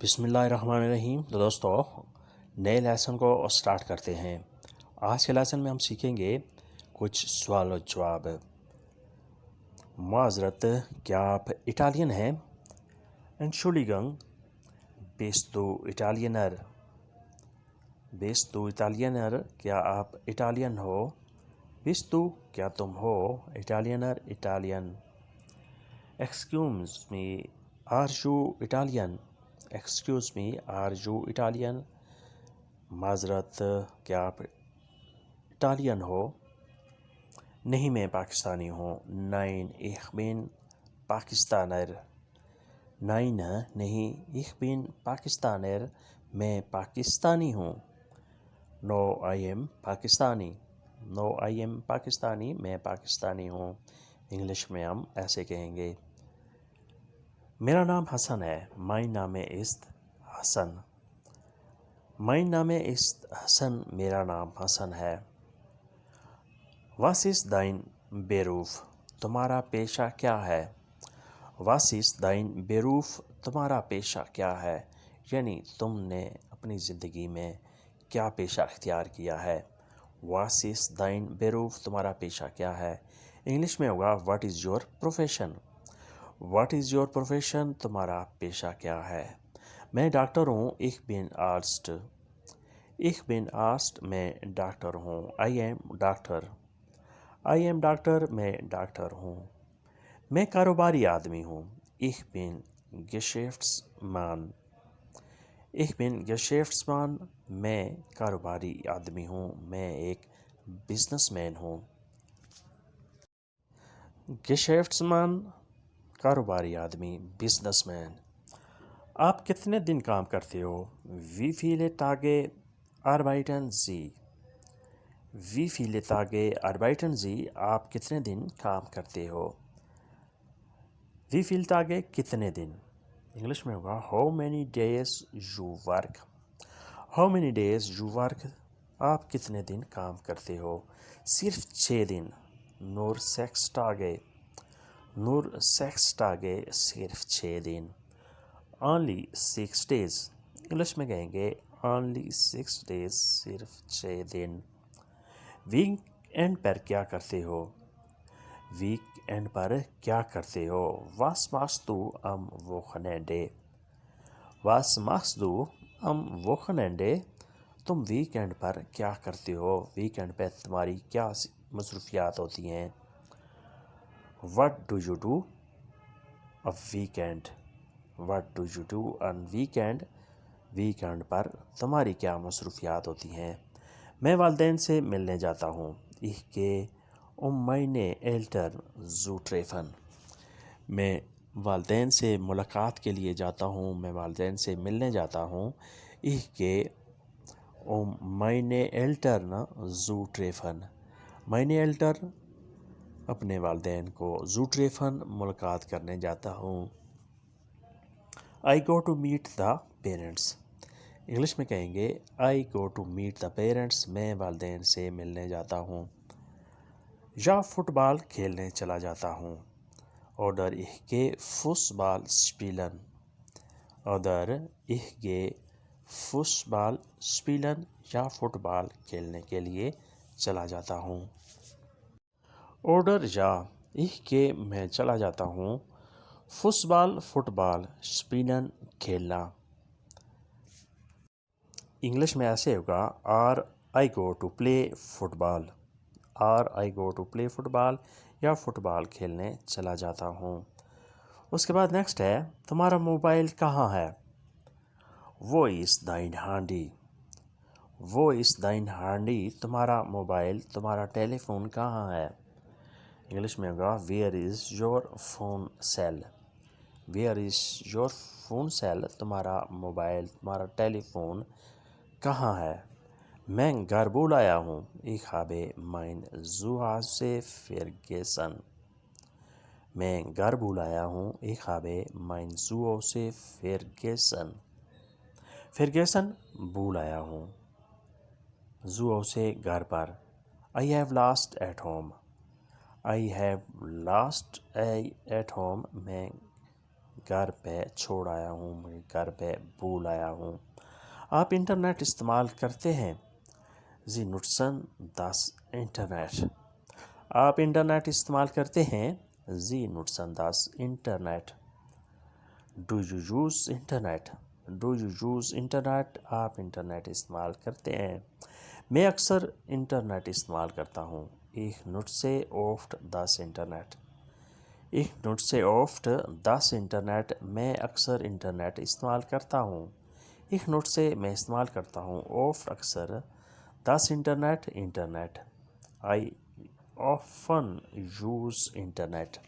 بسم اللہ الرحمن الرحیم۔ تو دوستو نئے لیسن کو سٹارٹ کرتے ہیں۔ آج کے لیسن میں ہم سیکھیں گے کچھ سوال و جواب۔ معذرت، کیا آپ اٹالین ہیں؟ Entschuldigung, bist du Italiener? Bist du Italiener؟ کیا آپ اٹالین ہو؟ Bist du؟ کیا تم ہو؟ Italiener Italian. Excuse me, are you Italian؟ Excuse me, are you Italian؟ معذرت، کیا آپ اٹالین ہو؟ نہیں، میں پاکستانی ہوں۔ Nein, ich bin Pakistaner۔ Nein، نہیں، ich bin Pakistaner، میں پاکستانی ہوں۔ No, I am Pakistani۔ No, I am Pakistani، میں پاکستانی ہوں۔ انگلش میں ہم ایسے کہیں گے، میرا نام حسن ہے۔ My name ist Hasan. My name ist حسن، میرا نام حسن ہے۔ Was ist dein Beruf؟ تمہارا پیشہ کیا ہے؟ Was ist dein Beruf؟ تمہارا پیشہ کیا ہے؟ یعنی تم نے اپنی زندگی میں کیا پیشہ اختیار کیا ہے۔ Was ist dein Beruf؟ تمہارا پیشہ کیا ہے؟ انگلش میں ہوگا What is your profession؟ What is your profession؟ تمہارا پیشہ کیا ہے؟ میں ڈاکٹر ہوں۔ Ich bin Arzt۔ Ich bin Arzt، میں ڈاکٹر ہوں۔ I am doctor. I am doctor, میں ڈاکٹر ہوں۔ میں کاروباری آدمی ہوں۔ Ich bin Geschäftsmann۔ Ich bin Geschäftsmann، میں کاروباری آدمی ہوں، میں ایک بزنس مین ہوں۔ Geschäftsmann کاروباری آدمی، بزنس مین۔ آپ کتنے دن کام کرتے ہو؟ Wie viele Tage arbeiten Sie؟ Wie viele Tage arbeiten Sie؟ آپ کتنے دن کام کرتے ہو؟ Wie viele Tage کتنے دن؟ انگلش میں ہوگا How many days you work؟ How many days you work؟ آپ کتنے دن کام کرتے ہو؟ صرف 6 دن۔ Nur 6 Tage۔ Nur 6 Tage، صرف 6 دن۔ Only 6 days۔ انگلش میں کہیں گے Only 6 days، صرف 6 دن۔ ویک اینڈ پر کیا کرتے ہو؟ ویک اینڈ پر کیا کرتے ہو؟ Was machst du am Wochenende؟ Was machst du am Wochenende؟ تم ویک اینڈ پر کیا کرتے ہو؟ ویک اینڈ پہ تمہاری کیا مصروفیات ہوتی ہیں؟ What do you do on weekend؟ What do you do on weekend؟ Weekend پر تمہاری کیا مصروفیات ہوتی ہیں؟ میں والدین سے ملنے جاتا ہوں۔ Ich gehe meine Eltern zu treffen۔ میں والدین سے ملاقات کے لیے جاتا ہوں، میں والدین سے ملنے جاتا ہوں۔ Ich gehe meine Eltern zu treffen۔ meine Eltern اپنے والدین کو zu treffen ملاقات کرنے جاتا ہوں۔ I go to meet the parents۔ English میں کہیں گے I go to meet the parents، میں والدین سے ملنے جاتا ہوں۔ یا فٹ بال کھیلنے چلا جاتا ہوں۔ Oder ich gehe Fußball spielen۔ Oder ich gehe Fußball spielen، یا فٹ بال کھیلنے کے لیے چلا جاتا ہوں۔ Oder یا ich gehe، میں چلا جاتا ہوں۔ Fußball فٹ بال، spielen کھیلنا۔ انگلش میں ایسے ہوگا Or I go to play football۔ Or I go to play football، یا فٹ بال کھیلنے چلا جاتا ہوں۔ اس کے بعد نیکسٹ ہے تمہارا موبائل کہاں ہے؟ Wo ist dein Handy؟ Wo ist dein Handy؟ تمہارا موبائل، تمہارا ٹیلی فون کہاں ہے؟ انگلش میں ہوگا Where is your phone cell؟ Where is your phone cell؟ تمہارا موبائل، تمہارا ٹیلی فون کہاں ہے؟ میں گھر بھول آیا ہوں۔ Ich habe mein Zuhause vergessen۔ میں گھر بھول آیا ہوں۔ Ich habe mein Zuhause vergessen۔ vergessen بھول آیا ہوں۔ Zuhause گھر پر۔ I have lost at home۔ I have lost at home، میں گھر پہ چھوڑ آیا ہوں، میں گھر پہ بھول آیا ہوں۔ آپ انٹرنیٹ استعمال کرتے ہیں؟ Sie nutzen das Internet. آپ انٹرنیٹ استعمال کرتے ہیں؟ Sie nutzen das Internet. Do you use Internet? Do you use Internet? آپ انٹرنیٹ استعمال کرتے ہیں؟ میں اکثر انٹرنیٹ استعمال کرتا ہوں۔ Ich nutze oft das Internet. Ich nutze oft das Internet. میں اکثر انٹرنیٹ استعمال کرتا ہوں۔ Ich nutze میں استعمال کرتا ہوں، oft اکثر، das Internet internet. I often use Internet.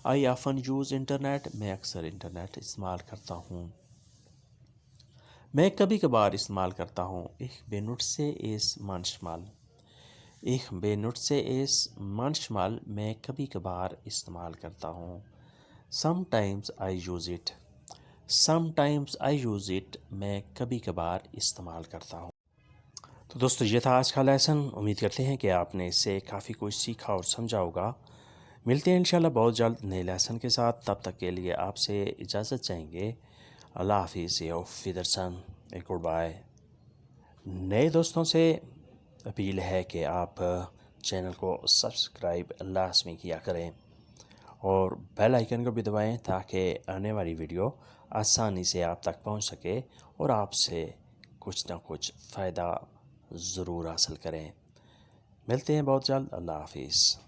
I often use Internet. میں اکثر انٹرنیٹ استعمال کرتا ہوں۔ میں کبھی کبھار استعمال کرتا ہوں۔ Ich benutze es manchmal. Ich benutze es manchmal. میں کبھی کبھار استعمال کرتا ہوں۔ Sometimes I use it. Sometimes I use it. میں کبھی کبھار استعمال کرتا ہوں۔ تو دوستو یہ تھا آج کا لیسن۔ امید کرتے ہیں کہ آپ نے اس سے کافی کچھ سیکھا اور سمجھا ہوگا۔ ملتے ہیں انشاءاللہ بہت جلد نئے لیسن کے ساتھ۔ تب تک کے لیے آپ سے اجازت چاہیں گے۔ اللہ حافظ، auf Wiedersehen، گڈ بائے۔ نئے دوستوں سے اپیل ہے کہ آپ چینل کو سبسکرائب لازمی کیا کریں اور بیل آئیکن کو بھی دبائیں تاکہ آنے والی ویڈیو آسانی سے آپ تک پہنچ سکے اور آپ سے کچھ نہ کچھ فائدہ ضرور حاصل کریں۔ ملتے ہیں بہت جلد۔ اللہ حافظ۔